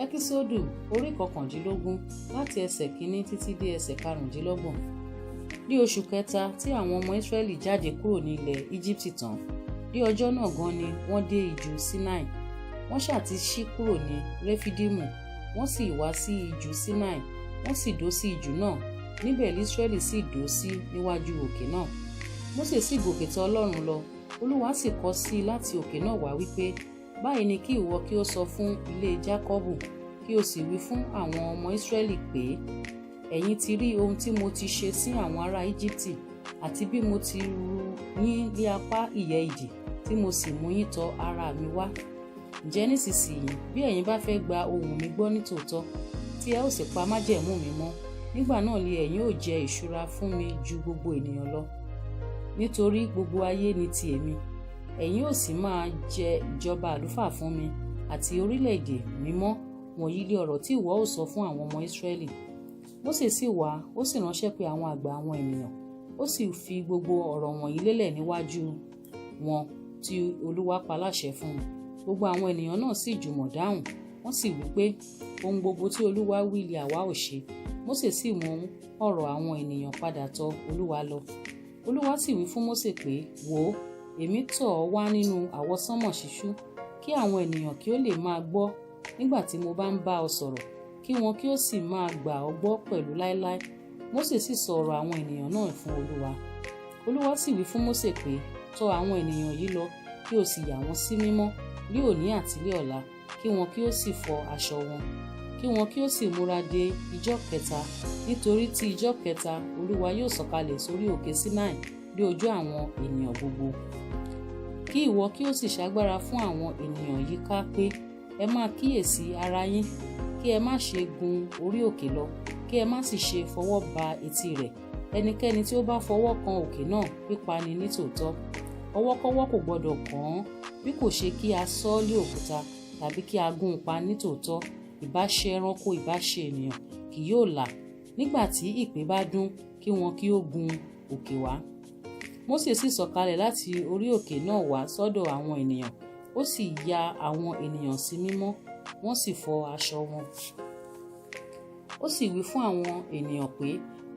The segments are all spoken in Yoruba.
Ẹ́kísódù orí 19 láti ẹsẹ̀ 1 títí dé ẹsẹ̀ 25. Ní oṣù kẹta tí àwọn ọmọ Ísírẹ́lì jáde kúrò ní ilẹ̀ Íjíbítì tán, ní ọjọ́ náà gan ni wọ́n dé ijù Sinai. Wọ́n ṣàti ṣí kúrò ní Réfídímù, wọ́n sì wá sí ijù Sinai, wọ́n sì dó sí ijù náà. Níbẹ̀ Ísírẹ́lì sì dó sí níwájú òkè náà. Mósè sì gòkè tọ̀ Ọlọ́run lọ. Olúwa sì kọ sí i láti òkè náà wá wípé, báyìí ni kí ìwọ kí ó sọ fún ilé Jákọ́bù, kí o sì wí fún àwọn ọmọ Ísírẹ́lì pé, ẹ̀yin ti rí ohun tí mo ti ṣe sí àwọn ará Íjíbítì, àti bí mo ti ru yín lé apá ìyẹ́ ìjì, tí mo sì mú yín tọ̀ ara mi wá. Ǹjẹ́ nísinsìnyí bí ẹ̀yin bá fẹ́ gba ohùn mi gbọ́ nítòótọ́, tí ẹ ó sì pa májẹ̀mú mi mọ́, nígbà náà ni ẹ̀yin ó jẹ ìṣúra fún mi ju gbogbo ènìyàn lọ. Nítorí gbogbo ayé ni ti èmi, ẹ̀yin ó sì máa jẹ ìjọba àlùfáà fún mi àti orílẹ̀-èdè mímọ́. Wọ̀nyí ni ọ̀rọ̀ tí ìwọ ó sọ fún àwọn ọmọ Ísírẹ́lì. Mósè sì wá, ó sì ránṣẹ́ pé àwọn àgbà àwọn ènìyàn, ó sì fi gbogbo ọ̀rọ̀ wọ̀nyí lélẹ̀ níwájú wọn tí Olúwa pa láṣẹ fún un. Gbogbo àwọn ènìyàn náà sì jùmọ̀ dáhùn, wọ́n sì wí pé, ohun gbogbo tí Olúwa wí li àwa ó ṣe. Mósè sì mú ọ̀rọ̀ àwọn ènìyàn padà tọ̀ Olúwa lọ. Olúwa sì wí fún Mósè pé, wò ó, èmi tọ̀ ọ́ wá nínú àwọsánmọ̀ ṣíṣú, kí àwọn ènìyàn kí ó lè máa gbọ́ nígbà tí mo bá ń bá ọ sọ̀rọ̀, kí wọn kí ó sì máa gbà ọ́ gbọ́ pẹ̀lú láéláé. Mósè sì sọ ọ̀rọ̀ àwọn ènìyàn náà fún Olúwa. Olúwa sì wí fún Mósè pé, tọ̀ àwọn ènìyàn yìí lọ, kí o sì yà wọ́n sí mímọ́ ní òní àti ní ọ̀la, kí wọn kí ó sì fọ aṣọ wọn, kí wọn kí ó sì múra de ijọ́ kẹta, nítorí tí ijọ́ kẹta Olúwa yóò sọ̀kalẹ̀ sórí òkè Sinai ní ojú àwọn ènìyàn gbogbo. Kí ìwọ kí ó sì ṣagbára fún àwọn ènìyàn yìí ká pé, ẹ máa kíyèsí ara yín, kí ẹ má ṣe gun orí òkè lọ, kí ẹ má sì ṣe fọwọ́ ba etí rẹ̀. Ẹnikẹ́ni tí ó bá fọwọ́ kan òkè náà pípa ni nítòótọ́. Ọwọ́kọ́wọ́ kò gbọdọ̀ kàn án, bí kò ṣe kí a sọ́ lé òkúta tàbí kí a gún un pa nítòótọ́. Ìbá ṣe ẹranko ìbá ṣe ènìyàn kì yóò là. Nígbà tí ìpè bá dún, kí wọn kí ó gun òkè wá. Mósè sì sọ̀kalẹ̀ láti orí òkè náà wá sọ́dọ̀ àwọn ènìyàn, ó sì ya àwọn ènìyàn sí mímọ́, wọ́n sì fọ aṣọ wọn. Ó sì wí fún àwọn ènìyàn pé,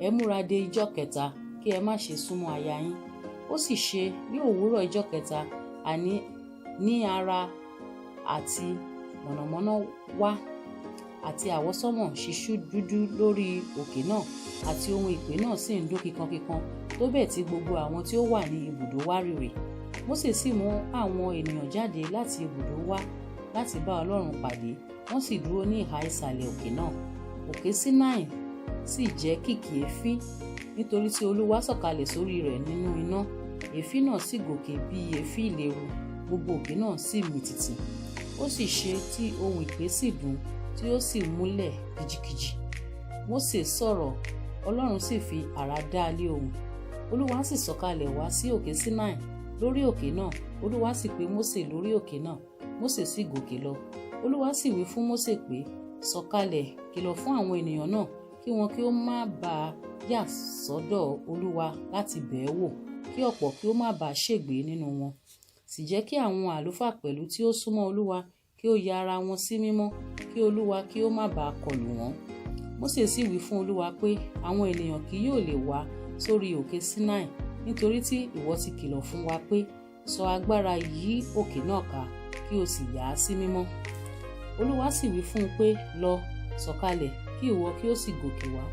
ẹ múra de ijọ́ kẹta, kí ẹ má ṣe súnmọ́ aya yín. Ó sì ṣe ní òwúrọ̀ ijọ́ kẹta, àní ní ara àti mọ̀nàmọ́ná wá, àti àwọsánmọ̀ ṣíṣú dúdú lórí òkè náà, àti ohun ìpè náà sì ń dún kíkankíkan, tó bẹ́ẹ̀ tí gbogbo àwọn tí ó wà ní ibùdó wárìrì. Mósè sì mú àwọn ènìyàn jáde láti ibùdó wá láti bá Ọlọ́run pàdé, wọ́n sì dúró ní ìhà ìsàlẹ̀ òkè náà. Òkè Sinai sì jẹ́ kìkì èéfín, nítorí tí Olúwa sọ̀kalẹ̀ sórí rẹ̀ nínú iná. Èéfín náà sì gòkè bí èéfín ìléru, gbogbo òkè náà sì mì tìtì. Ó sì ṣe tí ohun ìpè sì dún, tí ó sì múlẹ̀ kìjikìji. Mósè sọ̀rọ̀, Ọlọ́run sì fi àrá dá a lé ohùn. Olúwa sì sọ̀kalẹ̀ wá sí òkè Sinai lórí òkè náà. Olúwa sì pe Mósè lórí òkè náà. Mósè sì gòkè lọ. Olúwa sì wí fún Mósè pé, sọ̀kalẹ̀, kìlọ̀ fún àwọn ènìyàn náà, kí wọn kí ó má bàa yà sọ́dọ̀ Olúwa láti bẹ̀ ẹ́ wò, kí ọ̀pọ̀ kí ó má bàa ṣègbé nínú wọn. Sì jẹ́ kí àwọn àlùfáà pẹ̀lú tí ó súnmọ́ Olúwa kí ó ya ara wọn sí mímọ́, kí Olúwa kí ó má bàa kọlù wọ́n. Mósè sì wí fún Olúwa pé, àwọn ènìyàn kì yóò lè wá sórí òkè Sinai, nítorí tí ìwọ ti kìlọ̀ fún wa pé, sọ agbára yí òkè náà ká, kí o sì yà á sí mímọ́. Olúwa sì wí fún un pé, lọ, sọ̀kalẹ̀, kí ìwọ kí ó sì gòkè wá,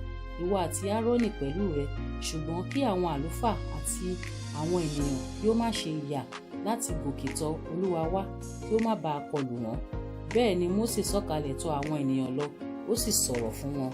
ìwọ àti Árónì pẹ̀lú rẹ, ṣùgbọ́n kí àwọn àlùfáà àti àwọn ènìyàn kí ó má ṣe yà láti gòkè tọ̀ Olúwa wá, kí ó má bàa kọlù wọ́n. Bẹ́ẹ̀ ni Mósè sọ̀kalẹ̀ tọ̀ àwọn ènìyàn lọ, ó sì sọ̀rọ̀ fún wọn.